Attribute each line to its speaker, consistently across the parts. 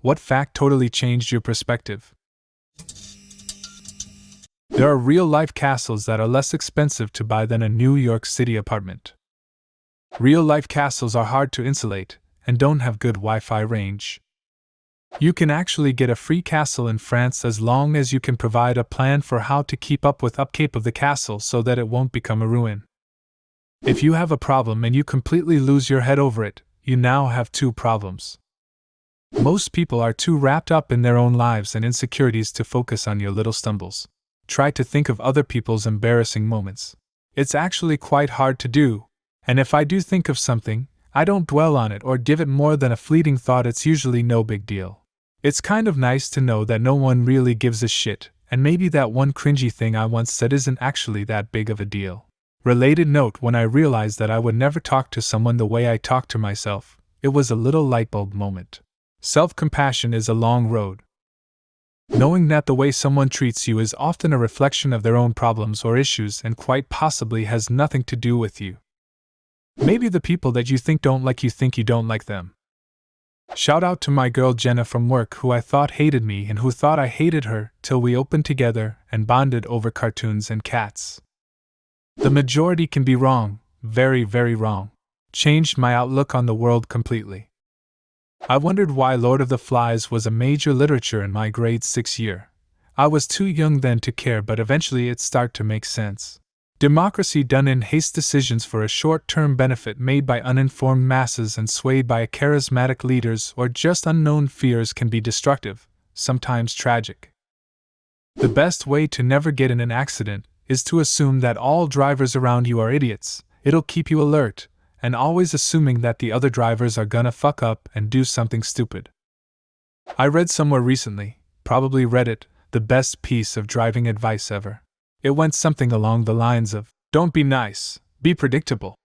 Speaker 1: What fact totally changed your perspective? There are real-life castles that are less expensive to buy than a New York City apartment. Real-life castles are hard to insulate and don't have good Wi-Fi range. You can actually get a free castle in France as long as you can provide a plan for how to keep up with upkeep of the castle so that it won't become a ruin. If you have a problem and you completely lose your head over it, you now have two problems. Most people are too wrapped up in their own lives and insecurities to focus on your little stumbles. Try to think of other people's embarrassing moments. It's actually quite hard to do, and if I do think of something, I don't dwell on it or give it more than a fleeting thought. It's usually no big deal. It's kind of nice to know that no one really gives a shit, and maybe that one cringy thing I once said isn't actually that big of a deal. Related note: when I realized that I would never talk to someone the way I talk to myself, it was a little lightbulb moment. Self-compassion is a long road. Knowing that the way someone treats you is often a reflection of their own problems or issues and quite possibly has nothing to do with you. Maybe the people that you think think you don't like them. Shout out to my girl Jenna from work, who I thought hated me and who thought I hated her, till we opened together and bonded over cartoons and cats. The majority can be wrong, very, very wrong. Changed my outlook on the world completely. I wondered why Lord of the Flies was a major literature in my grade 6 year. I was too young then to care, but eventually it started to make sense. Democracy done in haste, decisions for a short-term benefit made by uninformed masses and swayed by charismatic leaders or just unknown fears can be destructive, sometimes tragic. The best way to never get in an accident is to assume that all drivers around you are idiots. It'll keep you alert, and always assuming that the other drivers are gonna fuck up and do something stupid. I read somewhere recently, probably Reddit, the best piece of driving advice ever. It went something along the lines of, don't be nice, be predictable.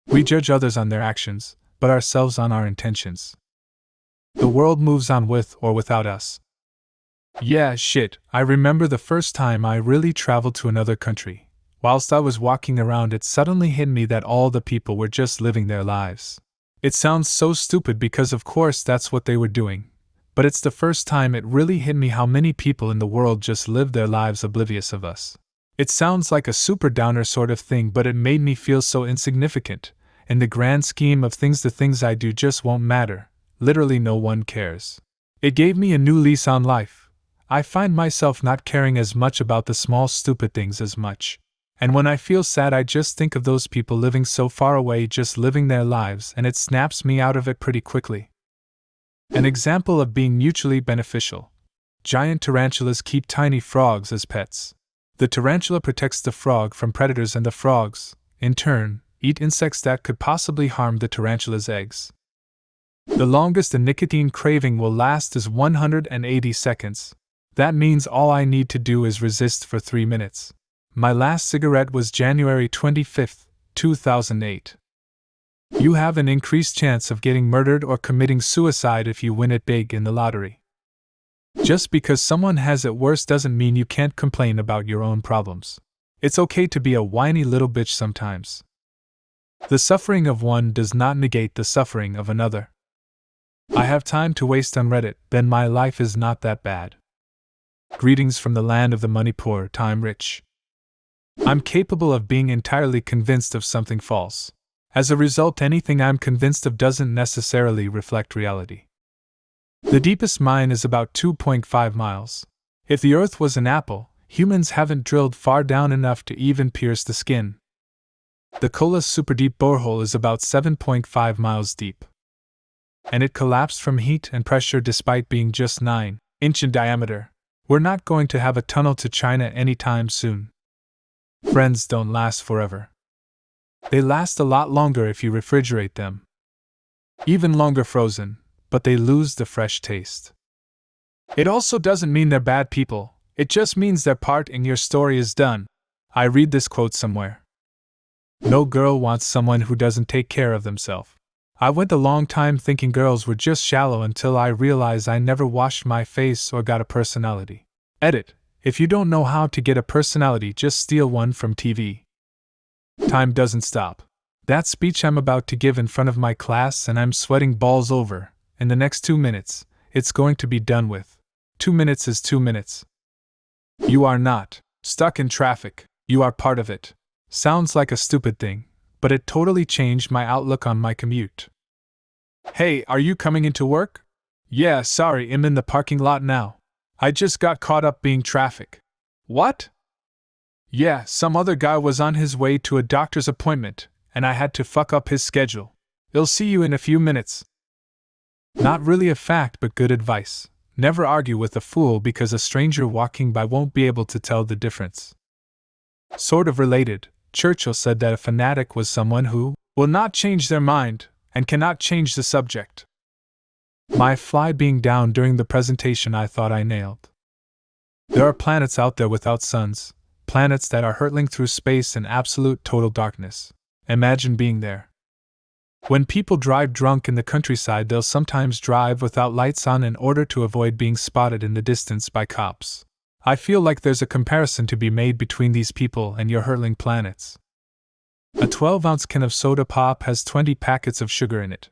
Speaker 1: We judge others on their actions, but ourselves on our intentions. The world moves on with or without us. Yeah, shit, I remember the first time I really traveled to another country. Whilst I was walking around, it suddenly hit me that all the people were just living their lives. It sounds so stupid because of course that's what they were doing, but it's the first time it really hit me how many people in the world just live their lives oblivious of us. It sounds like a super downer sort of thing, but it made me feel so insignificant. In the grand scheme of things, the things I do just won't matter. Literally no one cares. It gave me a new lease on life. I find myself not caring as much about the small stupid things as much. And when I feel sad, I just think of those people living so far away, just living their lives, and it snaps me out of it pretty quickly. An example of being mutually beneficial. Giant tarantulas keep tiny frogs as pets. The tarantula protects the frog from predators, and the frogs, in turn, eat insects that could possibly harm the tarantula's eggs. The longest a nicotine craving will last is 180 seconds. That means all I need to do is resist for 3 minutes. My last cigarette was January 25, 2008. You have an increased chance of getting murdered or committing suicide if you win it big in the lottery. Just because someone has it worse doesn't mean you can't complain about your own problems. It's okay to be a whiny little bitch sometimes. The suffering of one does not negate the suffering of another. I have time to waste on Reddit, then my life is not that bad. Greetings from the land of the money poor, time rich. I'm capable of being entirely convinced of something false. As a result, anything I'm convinced of doesn't necessarily reflect reality. The deepest mine is about 2.5 miles. If the Earth was an apple, humans haven't drilled far down enough to even pierce the skin. The Kolas superdeep borehole is about 7.5 miles deep. And it collapsed from heat and pressure despite being just 9-inch in diameter. We're not going to have a tunnel to China anytime soon. Friends don't last forever. They last a lot longer if you refrigerate them. Even longer frozen, but they lose the fresh taste. It also doesn't mean they're bad people, it just means their part in your story is done. I read this quote somewhere. No girl wants someone who doesn't take care of themselves. I went a long time thinking girls were just shallow until I realized I never washed my face or got a personality. Edit. If you don't know how to get a personality, just steal one from TV. Time doesn't stop. That speech I'm about to give in front of my class and I'm sweating balls over, in the next 2 minutes, It's going to be done with. 2 minutes is 2 minutes. You are not stuck in traffic, you are part of it. Sounds like a stupid thing, but it totally changed my outlook on my commute. Hey, are you coming into work? Yeah, sorry, I'm in the parking lot now. I just got caught up being traffic. What? Yeah, some other guy was on his way to a doctor's appointment, and I had to fuck up his schedule. I'll see you in a few minutes. Not really a fact, but good advice. Never argue with a fool because a stranger walking by won't be able to tell the difference. Sort of related, Churchill said that a fanatic was someone who will not change their mind and cannot change the subject. My fly being down during the presentation I thought I nailed. There are planets out there without suns, planets that are hurtling through space in absolute total darkness. Imagine being there. When people drive drunk in the countryside, they'll sometimes drive without lights on in order to avoid being spotted in the distance by cops. I feel like there's a comparison to be made between these people and your hurtling planets. A 12-ounce can of soda pop has 20 packets of sugar in it.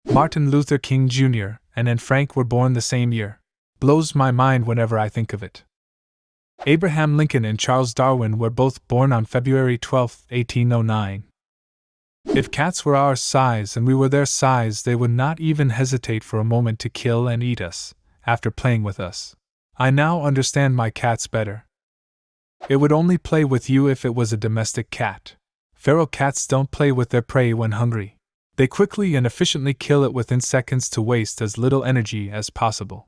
Speaker 1: Martin Luther King Jr. and Anne Frank were born the same year. Blows my mind whenever I think of it. Abraham Lincoln and Charles Darwin were both born on February 12, 1809. If cats were our size and we were their size, they would not even hesitate for a moment to kill and eat us, after playing with us. I now understand my cats better. It would only play with you if it was a domestic cat. Feral cats don't play with their prey when hungry. They quickly and efficiently kill it within seconds to waste as little energy as possible.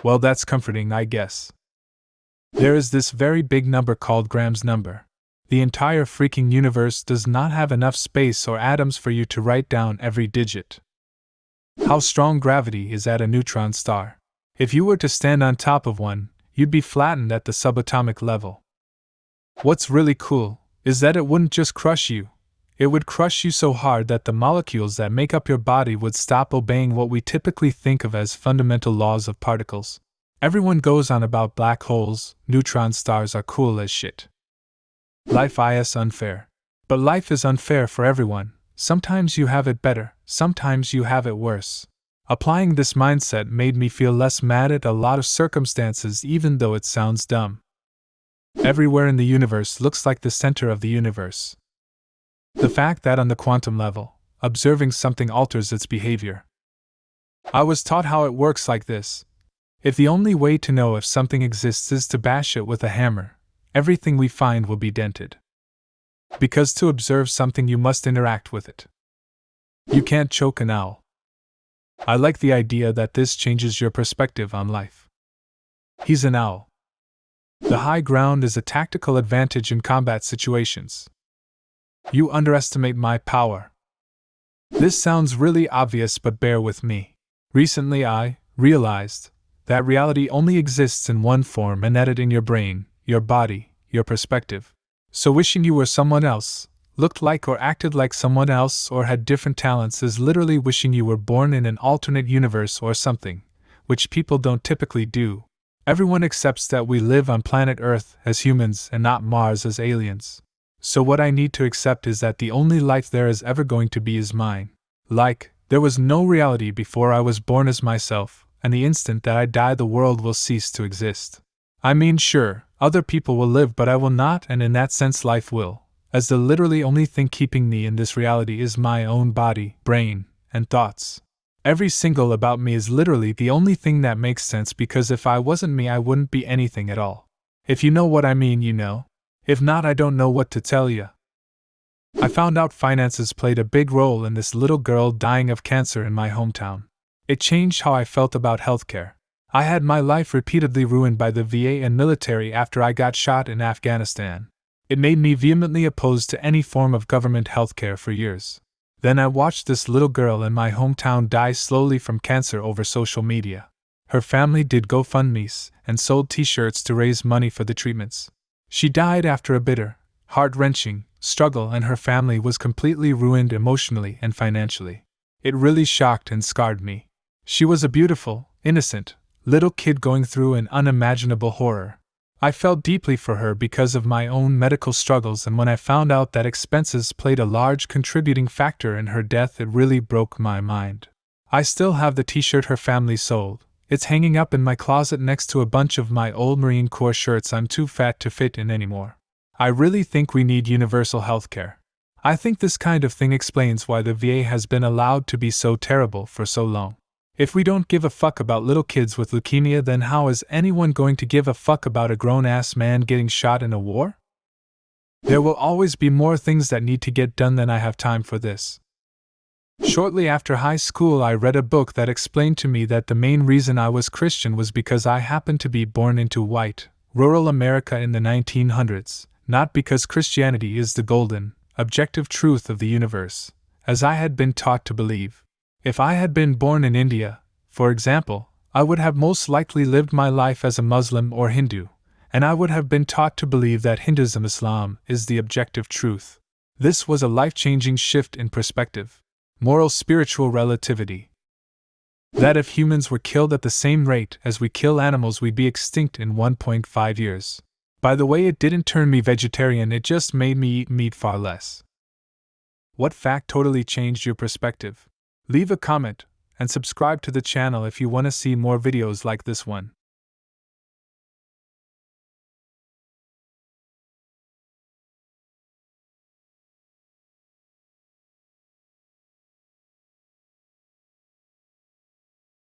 Speaker 1: Well, that's comforting, I guess. There is this very big number called Graham's number. The entire freaking universe does not have enough space or atoms for you to write down every digit. How strong gravity is at a neutron star? If you were to stand on top of one, you'd be flattened at the subatomic level. What's really cool is that it wouldn't just crush you. It would crush you so hard that the molecules that make up your body would stop obeying what we typically think of as fundamental laws of particles. Everyone goes on about black holes, neutron stars are cool as shit. Life is unfair. But life is unfair for everyone. Sometimes you have it better, sometimes you have it worse. Applying this mindset made me feel less mad at a lot of circumstances, even though it sounds dumb. Everywhere in the universe looks like the center of the universe. The fact that on the quantum level, observing something alters its behavior. I was taught how it works like this. If the only way to know if something exists is to bash it with a hammer, everything we find will be dented. Because to observe something you must interact with it. You can't choke an owl. I like the idea that this changes your perspective on life. He's an owl. The high ground is a tactical advantage in combat situations. You underestimate my power. This sounds really obvious, but bear with me. Recently I realized that reality only exists in one form, and that it in your brain, your body, your perspective. So wishing you were someone else, looked like or acted like someone else, or had different talents is literally wishing you were born in an alternate universe or something, which people don't typically do. Everyone accepts that we live on planet Earth as humans and not Mars as aliens. So what I need to accept is that the only life there is ever going to be is mine. Like, there was no reality before I was born as myself, and the instant that I die the world will cease to exist. I mean, sure, other people will live, but I will not, and in that sense life will, as the literally only thing keeping me in this reality is my own body, brain, and thoughts. Every single about me is literally the only thing that makes sense, because if I wasn't me I wouldn't be anything at all. If you know what I mean, you know. If not, I don't know what to tell you. I found out finances played a big role in this little girl dying of cancer in my hometown. It changed how I felt about healthcare. I had my life repeatedly ruined by the VA and military after I got shot in Afghanistan. It made me vehemently opposed to any form of government healthcare for years. Then I watched this little girl in my hometown die slowly from cancer over social media. Her family did GoFundMes and sold t-shirts to raise money for the treatments. She died after a bitter, heart-wrenching struggle, and her family was completely ruined emotionally and financially. It really shocked and scarred me. She was a beautiful, innocent, little kid going through an unimaginable horror. I felt deeply for her because of my own medical struggles, and when I found out that expenses played a large contributing factor in her death, it really broke my mind. I still have the t-shirt her family sold. It's hanging up in my closet next to a bunch of my old Marine Corps shirts I'm too fat to fit in anymore. I really think we need universal healthcare. I think this kind of thing explains why the VA has been allowed to be so terrible for so long. If we don't give a fuck about little kids with leukemia, then how is anyone going to give a fuck about a grown-ass man getting shot in a war? There will always be more things that need to get done than I have time for this. Shortly after high school, I read a book that explained to me that the main reason I was Christian was because I happened to be born into white, rural America in the 1900s, not because Christianity is the golden, objective truth of the universe, as I had been taught to believe. If I had been born in India, for example, I would have most likely lived my life as a Muslim or Hindu, and I would have been taught to believe that Hinduism, Islam, is the objective truth. This was a life-changing shift in perspective. Moral spiritual relativity. That if humans were killed at the same rate as we kill animals, we'd be extinct in 1.5 years. By the way, it didn't turn me vegetarian, it just made me eat meat far less. What fact totally changed your perspective? Leave a comment and subscribe to the channel if you want to see more videos like this one.